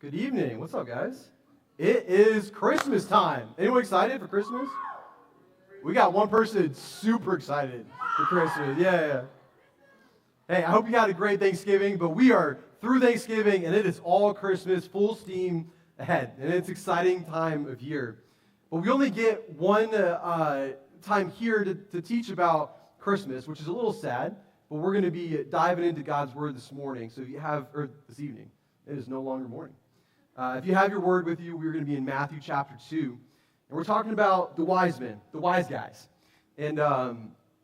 Good evening. What's up, guys? It is Christmas time. Anyone excited for Christmas? We got one person super excited for Christmas. Yeah. Hey, I hope you had a great Thanksgiving, but we are through Thanksgiving, and it is all Christmas, full steam ahead, and it's an exciting time of year. But we only get one time here to teach about Christmas, which is a little sad, but we're going to be diving into God's Word this morning. So if you have, or this evening, it is no longer morning. If you have your Word with you, we're going to be in Matthew chapter 2, and we're talking about the wise men, the wise guys. And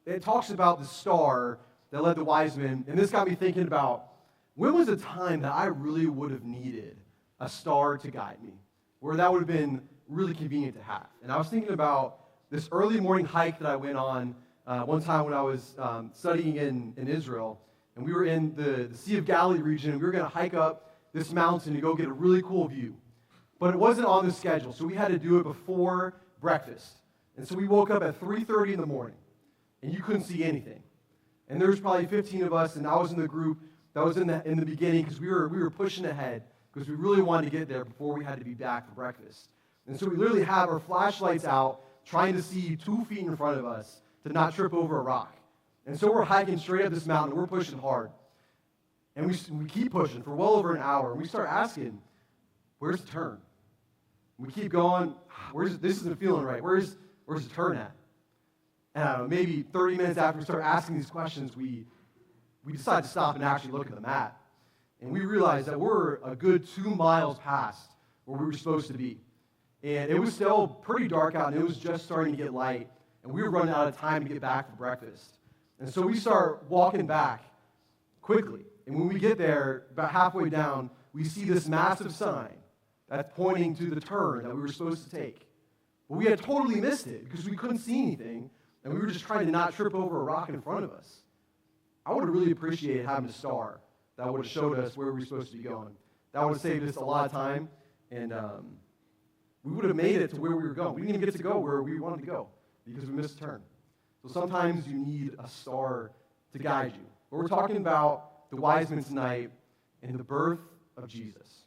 it talks about the star that led the wise men, and this got me thinking about, when was a time that I really would have needed a star to guide me, where that would have been really convenient to have? And I was thinking about this early morning hike that I went on one time when I was studying in Israel, and we were in the Sea of Galilee region, and we were going to hike up this mountain to go get a really cool view. But it wasn't on the schedule, so we had to do it before breakfast. And so we woke up at 3:30 in the morning, and you couldn't see anything. And there was probably 15 of us, and I was in the group that was in the beginning because we were pushing ahead because we really wanted to get there before we had to be back for breakfast. And so we literally had our flashlights out, trying to see 2 feet in front of us to not trip over a rock. And so we're hiking straight up this mountain. We're pushing hard. And we keep pushing for well over an hour. And we start asking, where's the turn? We keep going, this isn't feeling right. Where's the turn at? And I don't know, maybe 30 minutes after we start asking these questions, we decide to stop and actually look at the map. And we realize that we're a good 2 miles past where we were supposed to be. And it was still pretty dark out, and it was just starting to get light. And we were running out of time to get back for breakfast. And so we start walking back quickly. And when we get there, about halfway down, we see this massive sign that's pointing to the turn that we were supposed to take. But we had totally missed it because we couldn't see anything, and we were just trying to not trip over a rock in front of us. I would have really appreciated having a star that would have showed us where we were supposed to be going. That would have saved us a lot of time, and we would have made it to where we were going. We didn't even get to go where we wanted to go because we missed a turn. So sometimes you need a star to guide you. But we're talking about the wise men tonight and the birth of Jesus.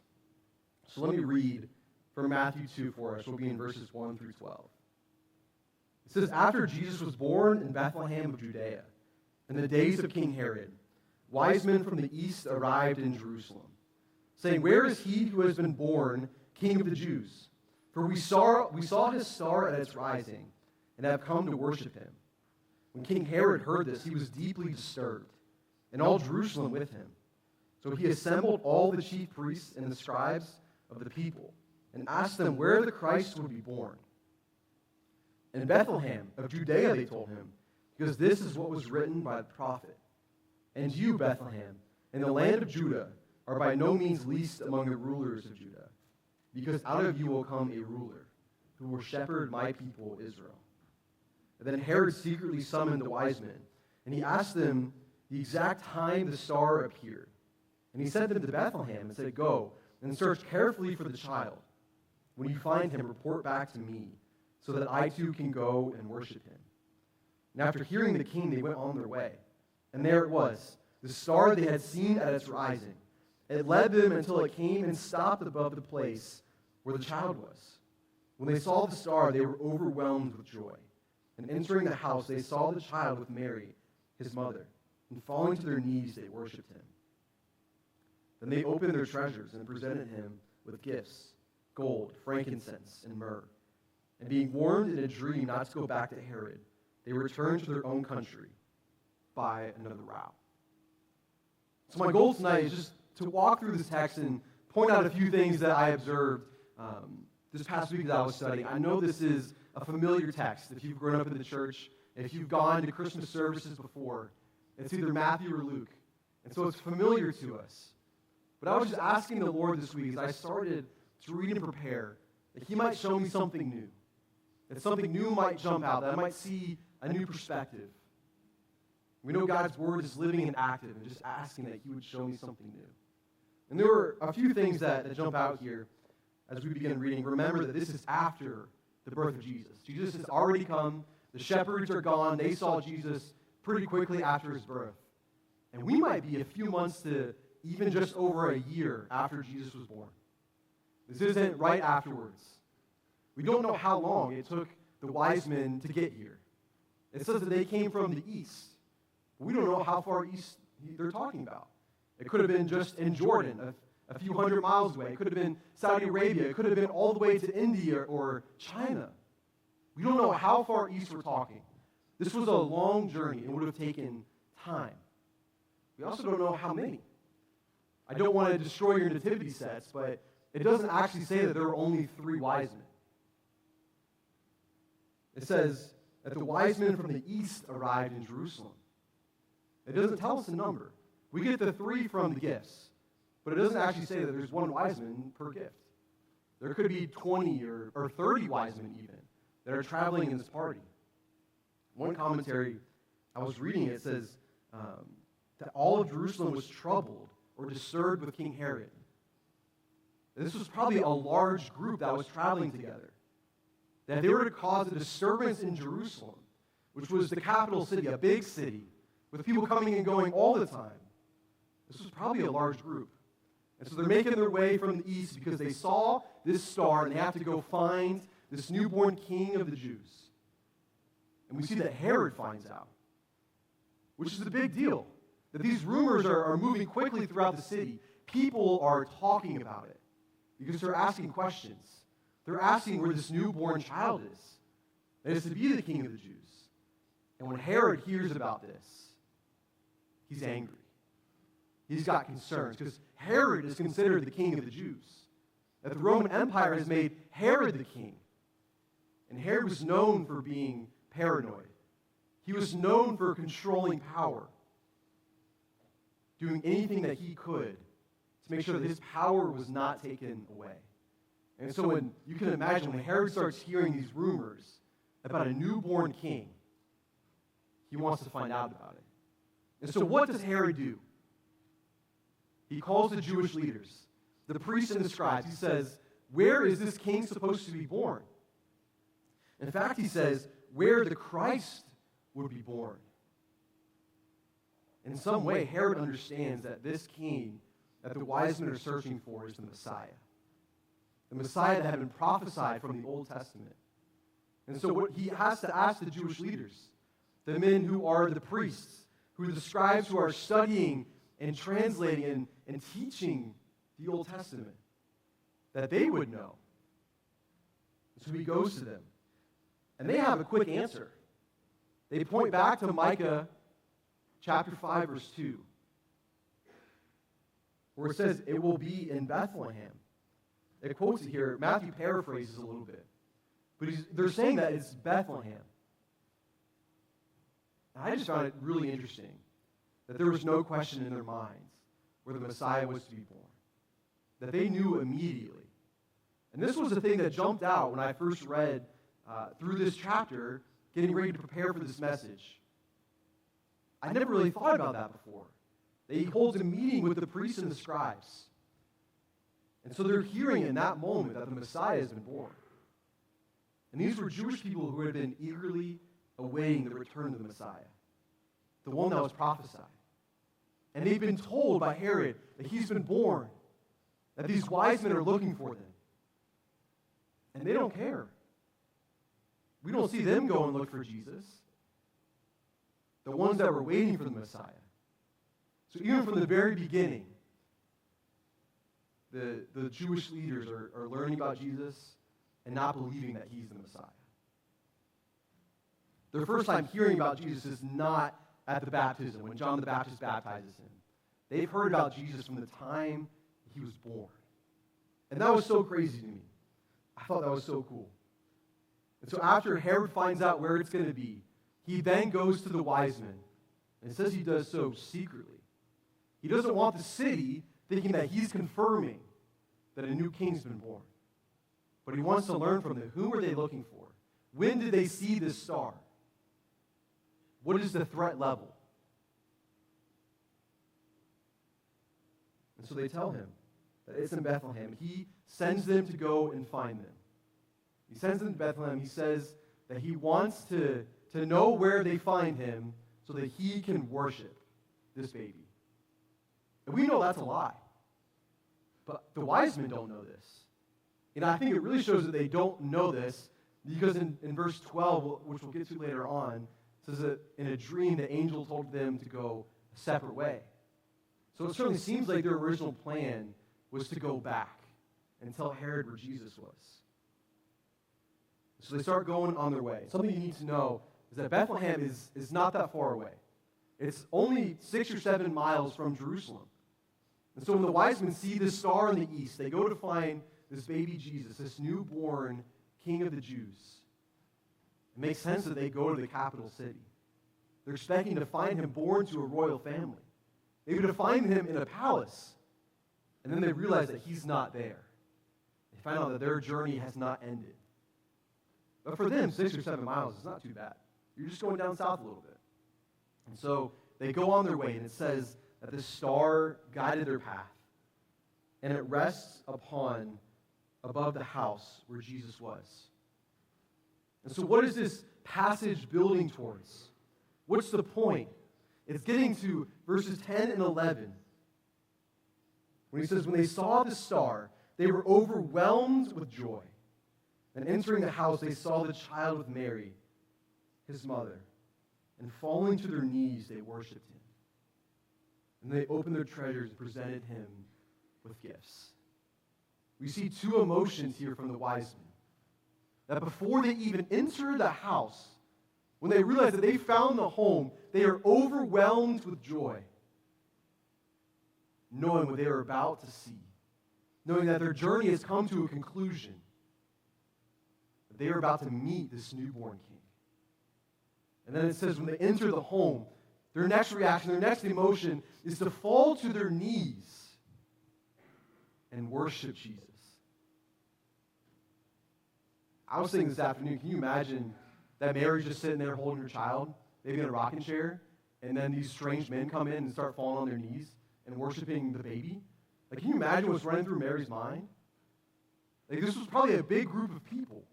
So let me read from Matthew 2 for us. We'll be in verses 1 through 12. It says, "After Jesus was born in Bethlehem of Judea, in the days of King Herod, wise men from the east arrived in Jerusalem, saying, 'Where is he who has been born King of the Jews? For we saw his star at its rising, and have come to worship him.' When King Herod heard this, he was deeply disturbed, and all Jerusalem with him. So he assembled all the chief priests and the scribes of the people, and asked them where the Christ would be born. In Bethlehem of Judea, they told him, because this is what was written by the prophet. And you, Bethlehem, in the land of Judah, are by no means least among the rulers of Judah, because out of you will come a ruler who will shepherd my people Israel." And then Herod secretly summoned the wise men, and he asked them the exact time the star appeared. And he sent them to Bethlehem and said, "Go and search carefully for the child. When you find him, report back to me, so that I too can go and worship him." And after hearing the king, they went on their way. And there it was, the star they had seen at its rising. It led them until it came and stopped above the place where the child was. When they saw the star, they were overwhelmed with joy. And entering the house, they saw the child with Mary, his mother. And falling to their knees, they worshipped him. Then they opened their treasures and presented him with gifts, gold, frankincense, and myrrh. And being warned in a dream not to go back to Herod, they returned to their own country by another route. So my goal tonight is just to walk through this text and point out a few things that I observed this past week that I was studying. I know this is a familiar text. If you've grown up in the church, if you've gone to Christmas services before, it's either Matthew or Luke. And so it's familiar to us. But I was just asking the Lord this week as I started to read and prepare that he might show me something new. That something new might jump out, that I might see a new perspective. We know God's word is living and active, and just asking that he would show me something new. And there were a few things that jump out here as we begin reading. Remember that this is after the birth of Jesus. Jesus has already come. The shepherds are gone. They saw Jesus pretty quickly after his birth. And we might be a few months to even just over a year after Jesus was born. This isn't right afterwards. We don't know how long it took the wise men to get here. It says that they came from the east. We don't know how far east they're talking about. It could have been just in Jordan, a few hundred miles away. It could have been Saudi Arabia. It could have been all the way to India or China. We don't know how far east we're talking. This was a long journey and would have taken time. We also don't know how many. I don't want to destroy your nativity sets, but it doesn't actually say that there were only 3 wise men. It says that the wise men from the east arrived in Jerusalem. It doesn't tell us a number. We get the 3 from the gifts, but it doesn't actually say that there's 1 wise man per gift. There could be 20 or 30 wise men even that are traveling in this party. One commentary I was reading, it says that all of Jerusalem was troubled or disturbed with King Herod. This was probably a large group that was traveling together. That if they were to cause a disturbance in Jerusalem, which was the capital city, a big city, with people coming and going all the time, this was probably a large group. And so they're making their way from the east because they saw this star and they have to go find this newborn king of the Jews. And we see that Herod finds out, which is a big deal. That these rumors are moving quickly throughout the city. People are talking about it because they're asking questions. They're asking where this newborn child is. That is to be the king of the Jews. And when Herod hears about this, he's angry. He's got concerns because Herod is considered the king of the Jews. That the Roman Empire has made Herod the king. And Herod was known for being paranoid. He was known for controlling power, doing anything that he could to make sure that his power was not taken away. And so when you can imagine when Herod starts hearing these rumors about a newborn king, he wants to find out about it. And so what does Herod do? He calls the Jewish leaders, the priests and the scribes. He says, where is this king supposed to be born? In fact, he says, where the Christ would be born. In some way, Herod understands that this king that the wise men are searching for is the Messiah. The Messiah that had been prophesied from the Old Testament. And so what he has to ask the Jewish leaders, the men who are the priests, who are the scribes who are studying and translating and teaching the Old Testament, that they would know. So he goes to them. And they have a quick answer. They point back to Micah chapter 5, verse 2, where it says, it will be in Bethlehem. It quotes it here. Matthew paraphrases a little bit. But they're saying that it's Bethlehem. And I just found it really interesting that there was no question in their minds where the Messiah was to be born. That they knew immediately. And this was the thing that jumped out when I first read through this chapter, getting ready to prepare for this message. I never really thought about that before. That he holds a meeting with the priests and the scribes. And so they're hearing in that moment that the Messiah has been born. And these were Jewish people who had been eagerly awaiting the return of the Messiah, the one that was prophesied. And they've been told by Herod that he's been born, that these wise men are looking for them. And they don't care. We don't see them go and look for Jesus. The ones that were waiting for the Messiah. So even from the very beginning, the Jewish leaders are learning about Jesus and not believing that he's the Messiah. Their first time hearing about Jesus is not at the baptism, when John the Baptist baptizes him. They've heard about Jesus from the time he was born. And that was so crazy to me. I thought that was so cool. And so after Herod finds out where it's going to be, he then goes to the wise men. And it says he does so secretly. He doesn't want the city thinking that he's confirming that a new king's been born. But he wants to learn from them. Who are they looking for? When did they see this star? What is the threat level? And so they tell him that it's in Bethlehem. He sends them to go and find them. He sends them to Bethlehem. He says that he wants to know where they find him so that he can worship this baby. And we know that's a lie. But the wise men don't know this. And I think it really shows that they don't know this, because in verse 12, which we'll get to later on, it says that in a dream, the angel told them to go a separate way. So it certainly seems like their original plan was to go back and tell Herod where Jesus was. So they start going on their way. Something you need to know is that Bethlehem is not that far away. It's only 6 or 7 miles from Jerusalem. And so when the wise men see this star in the east, they go to find this baby Jesus, this newborn King of the Jews. It makes sense that they go to the capital city. They're expecting to find him born to a royal family. They would find him in a palace. And then they realize that he's not there. They find out that their journey has not ended. But for them, 6 or 7 miles is not too bad. You're just going down south a little bit. And so they go on their way, and it says that the star guided their path. And it rests above the house where Jesus was. And so what is this passage building towards? What's the point? It's getting to verses 10 and 11. When he says, when they saw the star, they were overwhelmed with joy. And entering the house, they saw the child with Mary, his mother. And falling to their knees, they worshipped him. And they opened their treasures and presented him with gifts. We see 2 emotions here from the wise men. That before they even enter the house, when they realize that they found the home, they are overwhelmed with joy, knowing what they are about to see, knowing that their journey has come to a conclusion, that they are about to meet this newborn king. And then it says when they enter the home, their next reaction, their next emotion is to fall to their knees and worship Jesus. I was thinking this afternoon, can you imagine that Mary's just sitting there holding her child, maybe in a rocking chair, and then these strange men come in and start falling on their knees and worshiping the baby? Like, can you imagine what's running through Mary's mind? Like, this was probably a big group of people.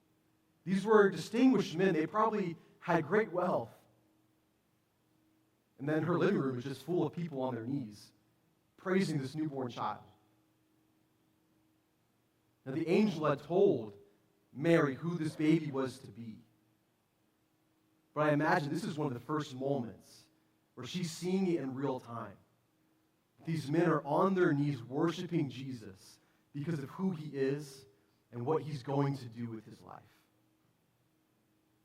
These were distinguished men. They probably had great wealth. And then her living room is just full of people on their knees, praising this newborn child. Now, the angel had told Mary who this baby was to be. But I imagine this is one of the first moments where she's seeing it in real time. These men are on their knees worshiping Jesus because of who he is and what he's going to do with his life.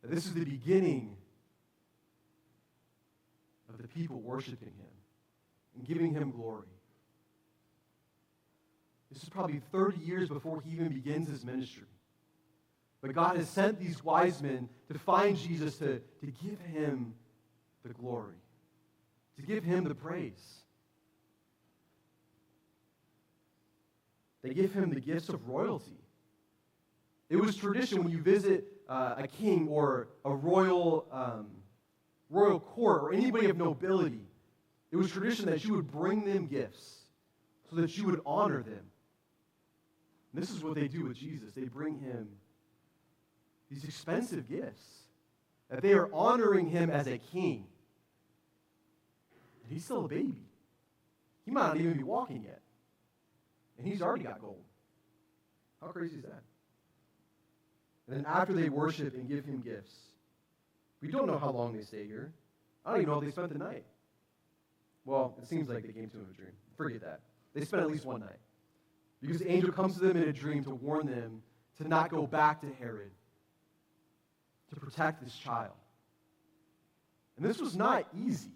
Now, this is the beginning of the people worshiping him and giving him glory. This is probably 30 years before he even begins his ministry. But God has sent these wise men to find Jesus, to give him the glory, to give him the praise. They give him the gifts of royalty. It was tradition when you visit a king or a royal court or anybody of nobility, it was tradition that you would bring them gifts so that you would honor them. And this is what they do with Jesus. They bring him these expensive gifts, that they are honoring him as a king. And he's still a baby. He might not even be walking yet. And he's already got gold. How crazy is that? And then after they worship and give him gifts, we don't know how long they stay here. I don't even know if they spent the night. Well, it seems like they came to him in a dream. Forget that. They spent at least one night. Because the angel comes to them in a dream to warn them to not go back to Herod, to protect this child. And this was not easy.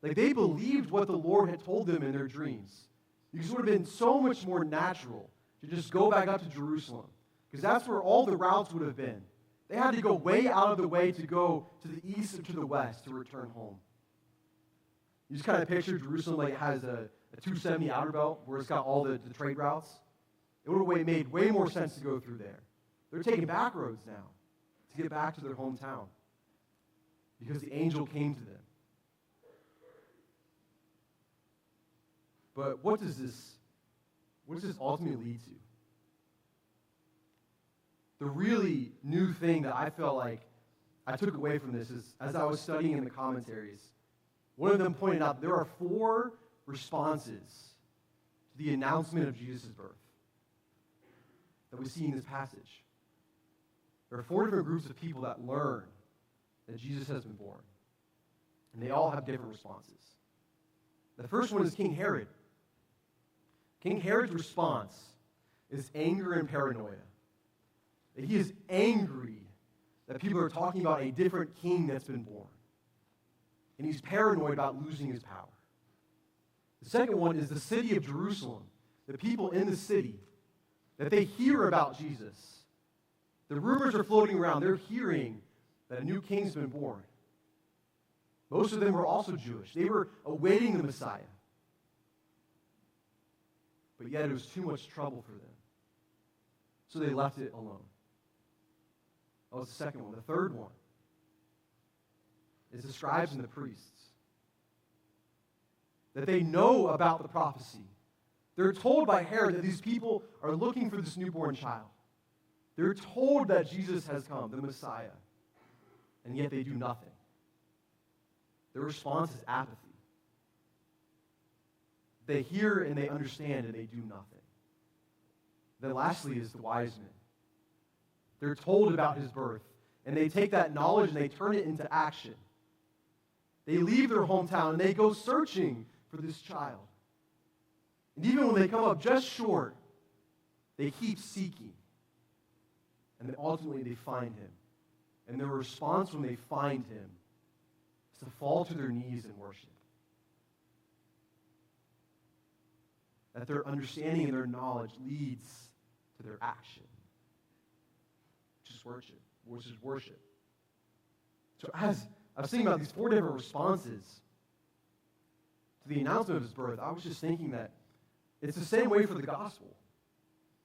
Like, they believed what the Lord had told them in their dreams. Because it would have been so much more natural to just go back up to Jerusalem, because that's where all the routes would have been. They had to go way out of the way to go to the east and to the west to return home. You just kind of picture Jerusalem like it has a 270 outer belt where it's got all the trade routes. It would have made way more sense to go through there. They're taking back roads now to get back to their hometown because the angel came to them. But what does this ultimately lead to? The really new thing that I felt like I took away from this is, as I was studying in the commentaries, one of them pointed out there are 4 responses to the announcement of Jesus' birth. that we see in this passage. There are 4 different groups of people that learn that Jesus has been born. And they all have different responses. The first one is King Herod. King Herod's response is anger and paranoia. That he is angry that people are talking about a different king that's been born. And he's paranoid about losing his power. The second one is the city of Jerusalem. The people in the city, that they hear about Jesus. The rumors are floating around. They're hearing that a new king's been born. Most of them were also Jewish. They were awaiting the Messiah. But yet it was too much trouble for them. So they left it alone. That was the second one. The third one is the scribes and the priests. That they know about the prophecy. They're told by Herod that these people are looking for this newborn child. They're told that Jesus has come, the Messiah. And yet they do nothing. Their response is apathy. They hear and they understand and they do nothing. Then lastly is the wise men. They're told about his birth, and they take that knowledge and they turn it into action. They leave their hometown and they go searching for this child. And even when they come up just short, they keep seeking. And then ultimately they find him. And their response when they find him is to fall to their knees and worship. That their understanding and their knowledge leads to their action. Which is worship. So as I was thinking about these 4 different responses to the announcement of his birth, I was just thinking that it's the same way for the gospel.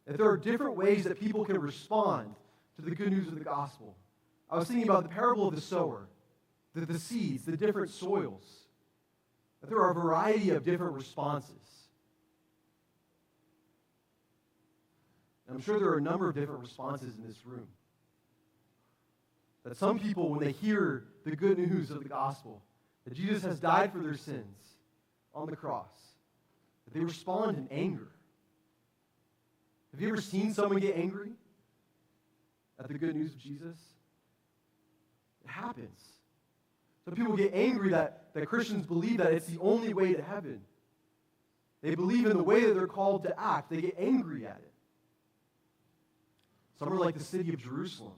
That there are different ways that people can respond to the good news of the gospel. I was thinking about the parable of the sower, the seeds, the different soils. That there are a variety of different responses. And I'm sure there are a number of different responses in this room. That some people, when they hear the good news of the gospel, that Jesus has died for their sins on the cross, that they respond in anger. Have you ever seen someone get angry at the good news of Jesus? It happens. Some people get angry that Christians believe that it's the only way to heaven. They believe in the way that they're called to act. They get angry at it. Some are like the city of Jerusalem,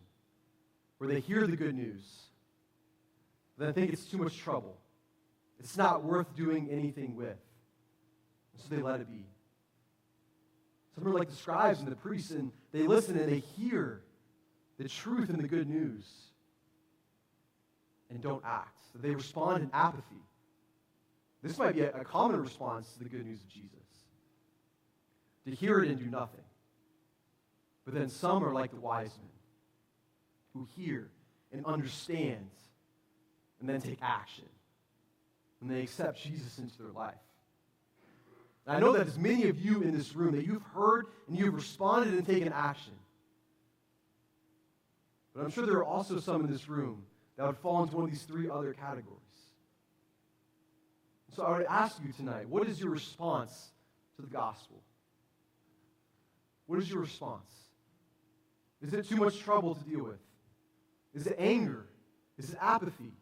where they hear the good news, but then think it's too much trouble. It's not worth doing anything with. And so they let it be. Some are like the scribes and the priests, and they listen and they hear the truth and the good news and don't act. So they respond in apathy. This might be a common response to the good news of Jesus. To hear it and do nothing. But then some are like the wise men, who hear and understand and then take action. And they accept Jesus into their life. And I know that there's many of you in this room that you've heard and you've responded and taken action. But I'm sure there are also some in this room that would fall into one of these 3 other categories. So I would ask you tonight, what is your response to the gospel? What is your response? Is it too much trouble to deal with? Is it anger? Is it apathy?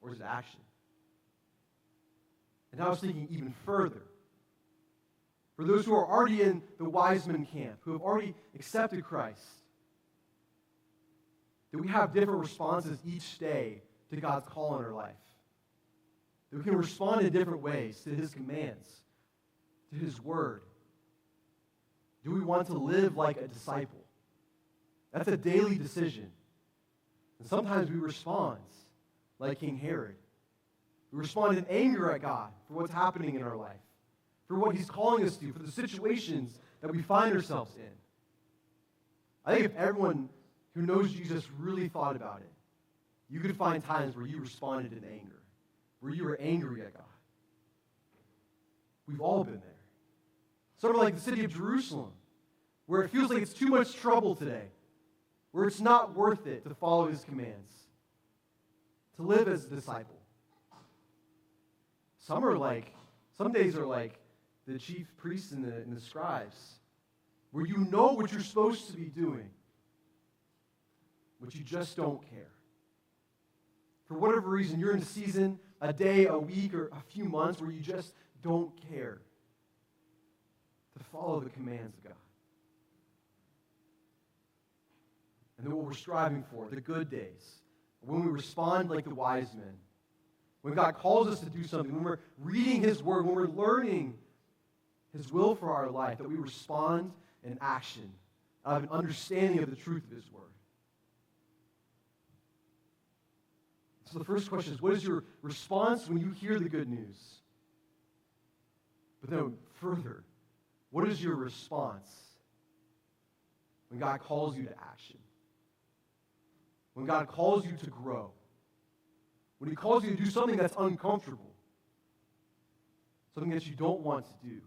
Or is it action? And I was thinking even further. For those who are already in the wise men camp, who have already accepted Christ, that we have different responses each day to God's call in our life. That we can respond in different ways to his commands, to his word. Do we want to live like a disciple? That's a daily decision. And sometimes we respond like King Herod. We respond in anger at God for what's happening in our life, for what he's calling us to, for the situations that we find ourselves in. I think if everyone who knows Jesus really thought about it, you could find times where you responded in anger, where you were angry at God. We've all been there. Sort of like the city of Jerusalem, where it feels like it's too much trouble today, where it's not worth it to follow his commands, to live as a disciple. Some days are like the chief priests and the scribes, where you know what you're supposed to be doing, but you just don't care. For whatever reason, you're in a season, a day, a week, or a few months where you just don't care to follow the commands of God. And then what we're striving for, the good days, when we respond like the wise men, when God calls us to do something, when we're reading His Word, when we're learning His will for our life, that we respond in action out of an understanding of the truth of His Word. So the first question is, what is your response when you hear the good news? But then further, what is your response when God calls you to action? When God calls you to grow? When He calls you to do something that's uncomfortable? Something that you don't want to do?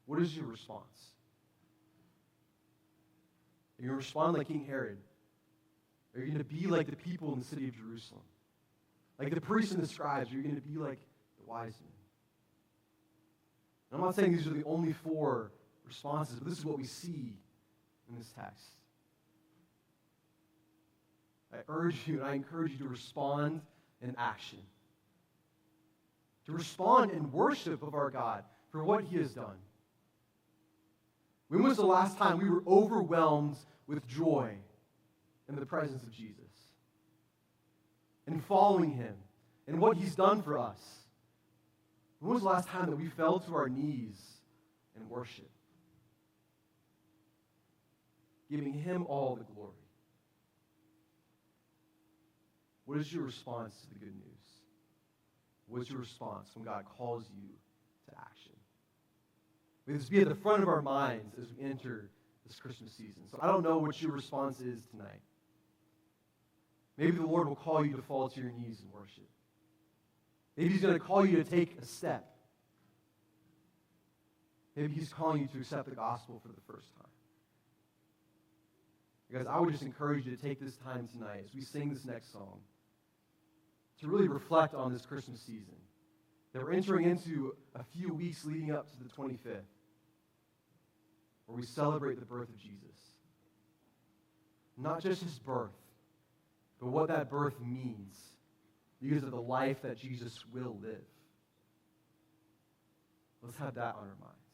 What is your response? Are you going to respond like King Herod? Are you going to be like the people in the city of Jerusalem? Like the priests and the scribes, are you going to be like the wise men? And I'm not saying these are the only four responses, but this is what we see in this text. I urge you and I encourage you to respond in action. To respond in worship of our God for what He has done. When was the last time we were overwhelmed with joy in the presence of Jesus? And following Him and what He's done for us? When was the last time that we fell to our knees in worship? Giving Him all the glory. What is your response to the good news? What is your response when God calls you to action? May this be at the front of our minds as we enter this Christmas season. So I don't know what your response is tonight. Maybe the Lord will call you to fall to your knees and worship. Maybe He's going to call you to take a step. Maybe He's calling you to accept the gospel for the first time. Guys, I would just encourage you to take this time tonight as we sing this next song to really reflect on this Christmas season that we're entering into a few weeks leading up to the 25th, where we celebrate the birth of Jesus. Not just His birth, but what that birth means because of the life that Jesus will live. Let's have that on our mind.